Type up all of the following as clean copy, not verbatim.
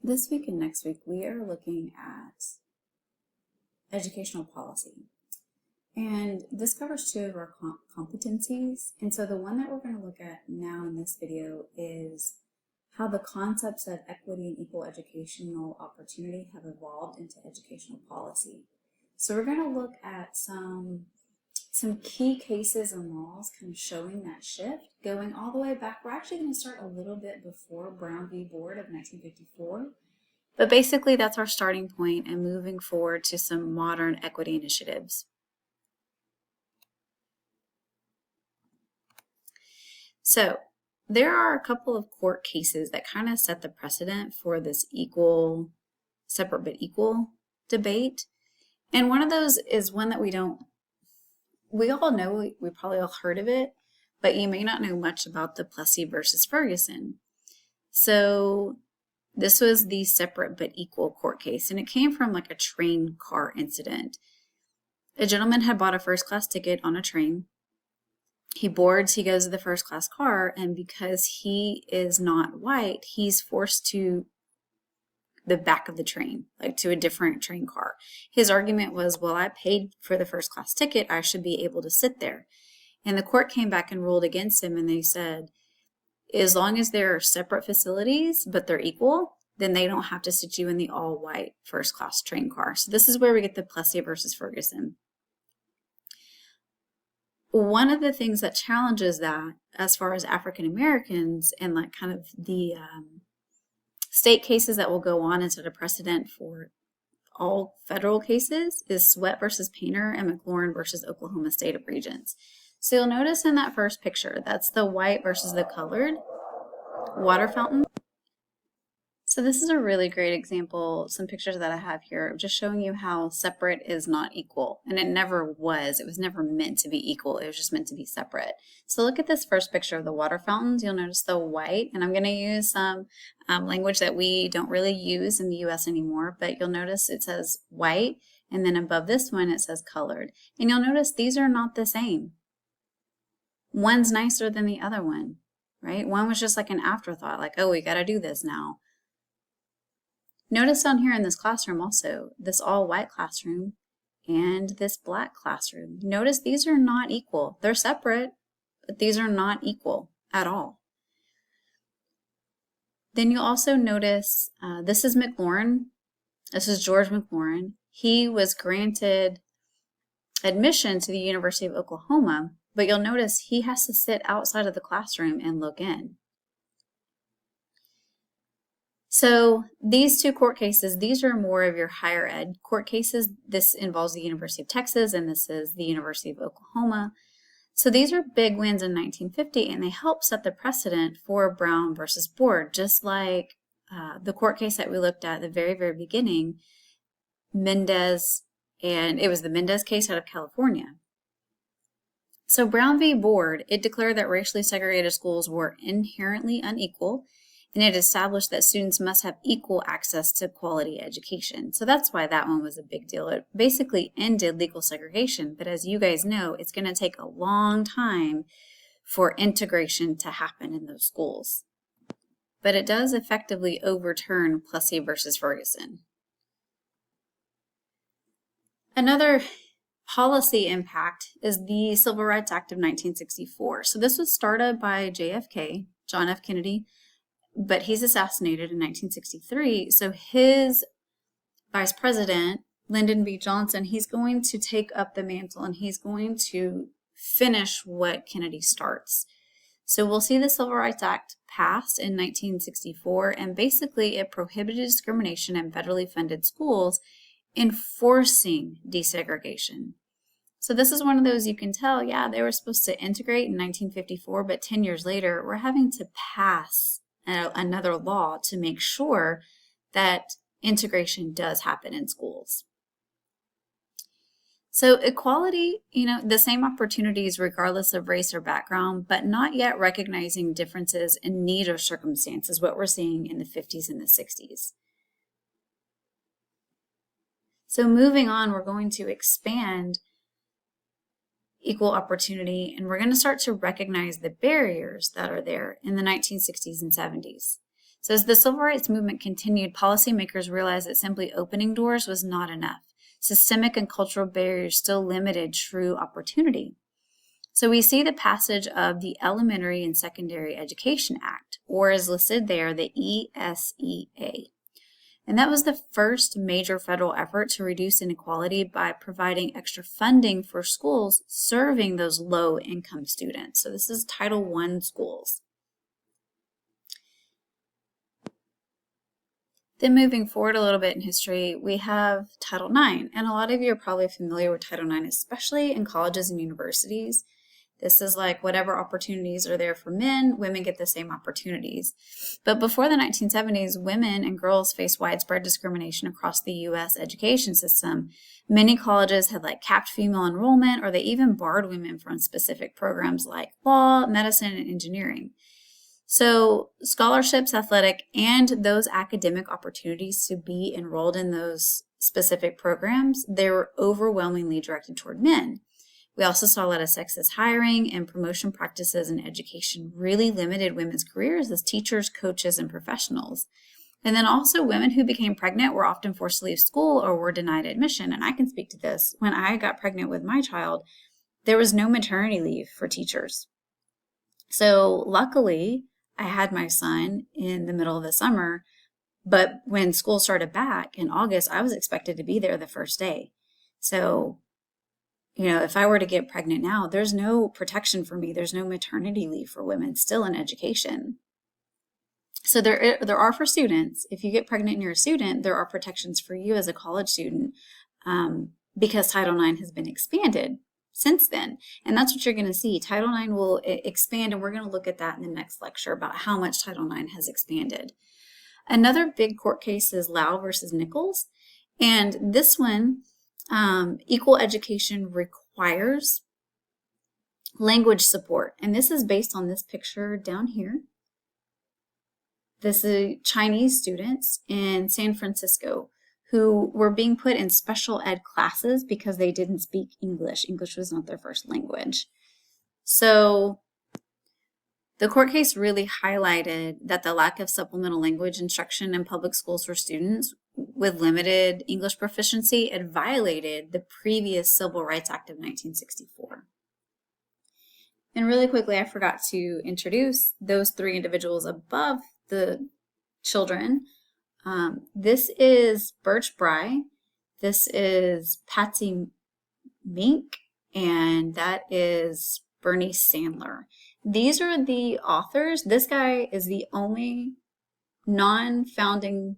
This week and next week, we are looking at educational policy. And this covers two of our competencies. And so the one that we're going to look at now in this video is how the concepts of equity and equal educational opportunity have evolved into educational policy. So we're going to look at some key cases and laws kind of showing that shift, going all the way back. We're actually going to start a little bit before Brown v. Board of 1954. But basically that's our starting point and moving forward to some modern equity initiatives. So there are a couple of court cases that kind of set the precedent for this separate but equal debate. And one of those is one that we all know, we probably all heard of it, but you may not know much about the Plessy versus Ferguson. So this was the separate but equal court case, and it came from like a train car incident. A gentleman had bought a first-class ticket on a train. He boards, he goes to the first-class car, and because he is not white, he's forced to the back of the train, like to a different train car. His argument was, well, I paid for the first-class ticket, I should be able to sit there. And the court came back and ruled against him, and they said, as long as they're separate facilities, but they're equal, then they don't have to sit you in the all-white first-class train car. So this is where we get the Plessy versus Ferguson. One of the things that challenges that, as far as African Americans and like kind of the state cases that will go on and set a precedent for all federal cases, is Sweat versus Painter and McLaurin versus Oklahoma State of Regents. So you'll notice in that first picture, that's the white versus the colored water fountain. So this is a really great example, some pictures that I have here, just showing you how separate is not equal. And it never was. It was never meant to be equal. It was just meant to be separate. So look at this first picture of the water fountains. You'll notice the white, and I'm going to use some language that we don't really use in the US anymore, but you'll notice it says white, and then above this one it says colored. And you'll notice these are not the same. One's nicer than the other one, right? One was just like an afterthought, like, oh, we got to do this now. Notice down here in this classroom also, this all-white classroom and this black classroom. Notice these are not equal. They're separate, but these are not equal at all. Then you'll also notice this is McLaurin. This is George McLaurin. He was granted admission to the University of Oklahoma, but you'll notice he has to sit outside of the classroom and look in. So these two court cases, these are more of your higher ed court cases. This involves the University of Texas, and this is the University of Oklahoma. So these are big wins in 1950, and they help set the precedent for Brown versus Board, just like the court case that we looked at the very, very beginning, Mendez, and it was the Mendez case out of California. So Brown v. Board, it declared that racially segregated schools were inherently unequal, and it established that students must have equal access to quality education. So that's why that one was a big deal. It basically ended legal segregation, but as you guys know, it's going to take a long time for integration to happen in those schools. But it does effectively overturn Plessy versus Ferguson. Another policy impact is the Civil Rights Act of 1964. So this was started by JFK, John F. Kennedy, but he's assassinated in 1963. So his vice president, Lyndon B. Johnson, he's going to take up the mantle and he's going to finish what Kennedy starts. So we'll see the Civil Rights Act passed in 1964, and basically it prohibited discrimination in federally funded schools, enforcing desegregation. So this is one of those you can tell, yeah, they were supposed to integrate in 1954, but 10 years later, we're having to pass another law to make sure that integration does happen in schools. So equality, the same opportunities regardless of race or background, but not yet recognizing differences in need or circumstances, what we're seeing in the 50s and the 60s. So moving on, we're going to expand equal opportunity, and we're going to start to recognize the barriers that are there in the 1960s and 70s. So as the civil rights movement continued, policymakers realized that simply opening doors was not enough. Systemic and cultural barriers still limited true opportunity. So we see the passage of the Elementary and Secondary Education Act, or as listed there, the ESEA. And that was the first major federal effort to reduce inequality by providing extra funding for schools serving those low-income students. So this is Title I schools. Then moving forward a little bit in history, we have Title IX. And a lot of you are probably familiar with Title IX, especially in colleges and universities. This is like whatever opportunities are there for men, women get the same opportunities. But before the 1970s, women and girls faced widespread discrimination across the U.S. education system. Many colleges had capped female enrollment, or they even barred women from specific programs like law, medicine, and engineering. So scholarships, athletic, and those academic opportunities to be enrolled in those specific programs, they were overwhelmingly directed toward men. We also saw a lot of sexist hiring, and promotion practices in education really limited women's careers as teachers, coaches, and professionals. And then also women who became pregnant were often forced to leave school or were denied admission. And I can speak to this. When I got pregnant with my child, there was no maternity leave for teachers. So luckily, I had my son in the middle of the summer, but when school started back in August, I was expected to be there the first day. So if I were to get pregnant now, there's no protection for me. There's no maternity leave for women still in education. So there are for students. If you get pregnant and you're a student, there are protections for you as a college student because Title IX has been expanded since then. And that's what you're going to see. Title IX will expand, and we're going to look at that in the next lecture about how much Title IX has expanded. Another big court case is Lau versus Nichols. And this one, equal education requires language support. And this is based on this picture down here. This is Chinese students in San Francisco who were being put in special ed classes because they didn't speak English. English was not their first language. So the court case really highlighted that the lack of supplemental language instruction in public schools for students with limited English proficiency had violated the previous Civil Rights Act of 1964. And really quickly, I forgot to introduce those three individuals above the children. This is Birch Bry, this is Patsy Mink, and that is Bernie Sandler. These are the authors. This guy is the only non-founding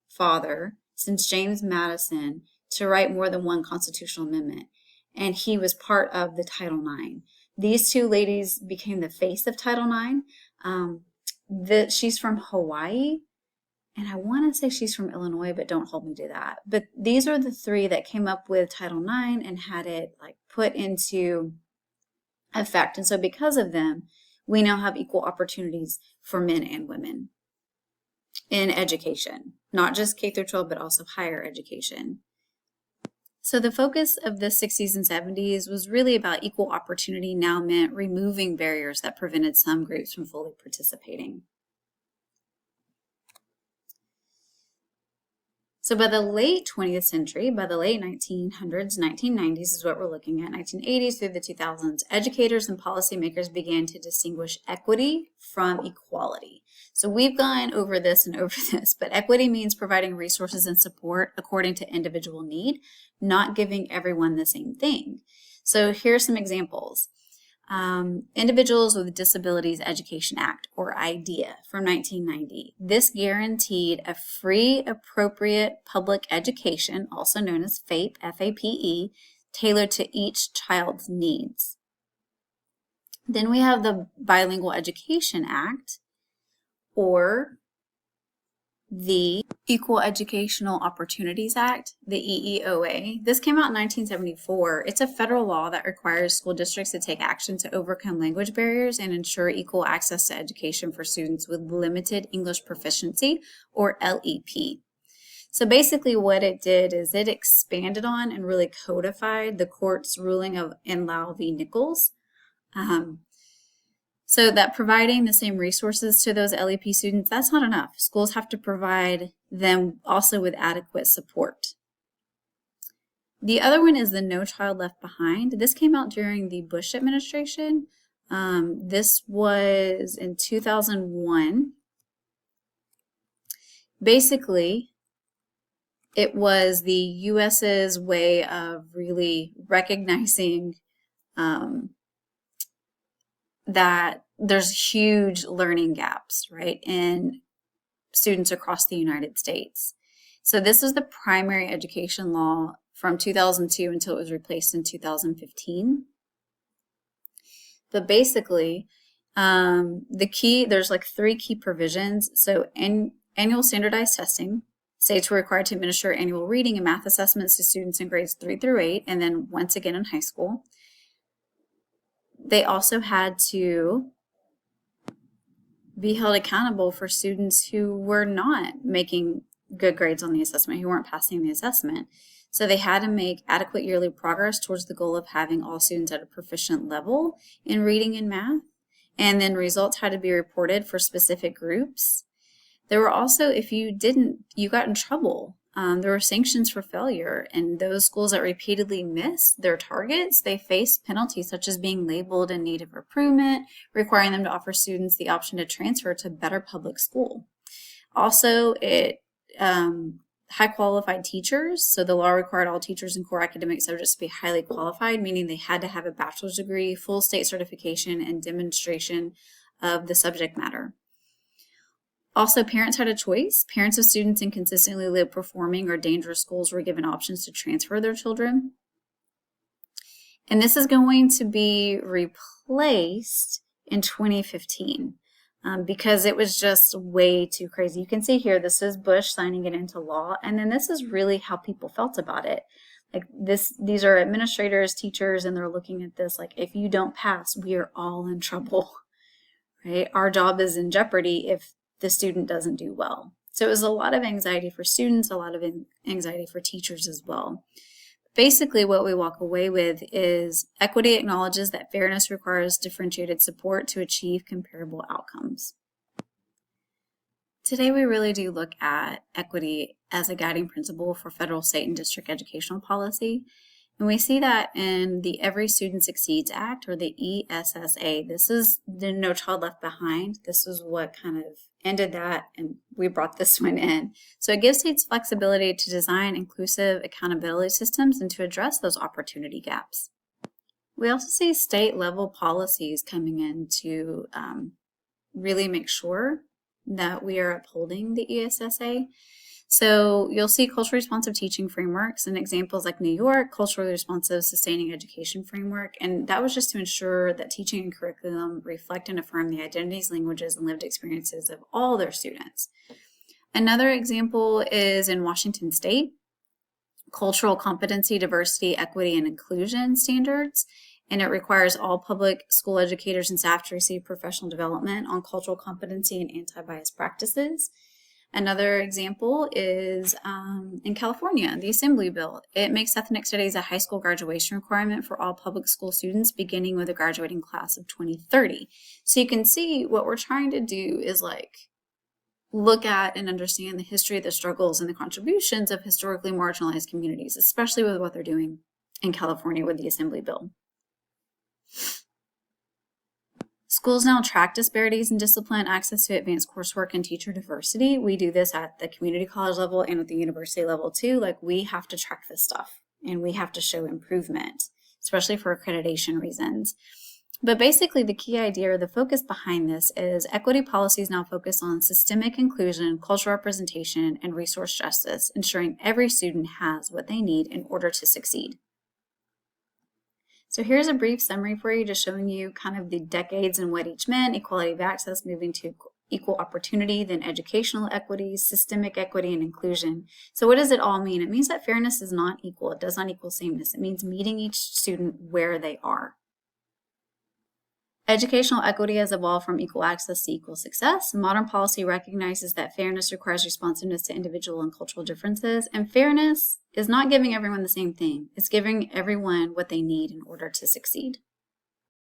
father since James Madison to write more than one constitutional amendment, and he was part of the Title IX. These two ladies became the face of Title IX. She's from Hawaii, and I want to say she's from Illinois, but don't hold me to that. But these are the three that came up with Title IX and had it put into effect. And so because of them, we now have equal opportunities for men and women in education, not just K through 12, but also higher education. So the focus of the 60s and 70s was really about equal opportunity now meant removing barriers that prevented some groups from fully participating. So by the late 20th century, by the late 1900s, 1990s is what we're looking at, 1980s through the 2000s, educators and policymakers began to distinguish equity from equality. So we've gone over this and over this, but equity means providing resources and support according to individual need, not giving everyone the same thing. So here's some examples. Individuals with Disabilities Education Act, or IDEA, from 1990. This guaranteed a free, appropriate public education, also known as FAPE, F-A-P-E, tailored to each child's needs. Then we have the Bilingual Education Act, or the Equal Educational Opportunities Act, the EEOA. This came out in 1974. It's a federal law that requires school districts to take action to overcome language barriers and ensure equal access to education for students with limited English proficiency, or LEP. So basically what it did is it expanded on and really codified the court's ruling in Lau v. Nichols. So that providing the same resources to those LEP students, that's not enough. Schools have to provide them also with adequate support. The other one is the No Child Left Behind. This came out during the Bush administration. This was in 2001. Basically, it was the US's way of really recognizing that there's huge learning gaps, right, in students across the United States. So this is the primary education law from 2002 until it was replaced in 2015. But basically, there's like 3 key provisions. So annual standardized testing. States were required to administer annual reading and math assessments to students in grades 3 through 8, and then once again in high school. They also had to be held accountable for students who were not making good grades on the assessment, who weren't passing the assessment. So they had to make adequate yearly progress towards the goal of having all students at a proficient level in reading and math. And then results had to be reported for specific groups. There were also, if you didn't, you got in trouble. There were sanctions for failure, and those schools that repeatedly missed their targets, they faced penalties such as being labeled in need of improvement, requiring them to offer students the option to transfer to a better public school. Also, high qualified teachers. So the law required all teachers in core academic subjects to be highly qualified, meaning they had to have a bachelor's degree, full state certification, and demonstration of the subject matter. Also, parents had a choice. Parents of students in consistently low performing or dangerous schools were given options to transfer their children. And this is going to be replaced in 2015 because it was just way too crazy. You can see here, this is Bush signing it into law. And then this is really how people felt about it. Like these are administrators, teachers, and they're looking at this like, if you don't pass, we are all in trouble, right? Our job is in jeopardy if the student doesn't do well. So it was a lot of anxiety for students, a lot of anxiety for teachers as well. Basically, what we walk away with is equity acknowledges that fairness requires differentiated support to achieve comparable outcomes. Today, we really do look at equity as a guiding principle for federal, state, and district educational policy. And we see that in the Every Student Succeeds Act, or the ESSA. This is the No Child Left Behind. This is what kind of ended that, and we brought this one in. So it gives states flexibility to design inclusive accountability systems and to address those opportunity gaps. We also see state-level policies coming in to really make sure that we are upholding the ESSA. So you'll see culturally responsive teaching frameworks and examples like New York, culturally responsive sustaining education framework. And that was just to ensure that teaching and curriculum reflect and affirm the identities, languages, and lived experiences of all their students. Another example is in Washington State, cultural competency, diversity, equity, and inclusion standards. And it requires all public school educators and staff to receive professional development on cultural competency and anti-bias practices. Another example is in California, the Assembly Bill. It makes ethnic studies a high school graduation requirement for all public school students beginning with a graduating class of 2030. So you can see what we're trying to do is like look at and understand the history, the struggles, and the contributions of historically marginalized communities, especially with what they're doing in California with the Assembly Bill. Schools now track disparities in discipline, access to advanced coursework, and teacher diversity. We do this at the community college level and at the university level too. Like, we have to track this stuff and we have to show improvement, especially for accreditation reasons. But basically, the key idea or the focus behind this is equity policies now focus on systemic inclusion, cultural representation, and resource justice, ensuring every student has what they need in order to succeed. So here's a brief summary for you, just showing you kind of the decades and what each meant: equality of access, moving to equal opportunity, then educational equity, systemic equity, and inclusion. So what does it all mean? It means that fairness is not equal. It does not equal sameness. It means meeting each student where they are. Educational equity has evolved from equal access to equal success. Modern policy recognizes that fairness requires responsiveness to individual and cultural differences, and fairness is not giving everyone the same thing. It's giving everyone what they need in order to succeed.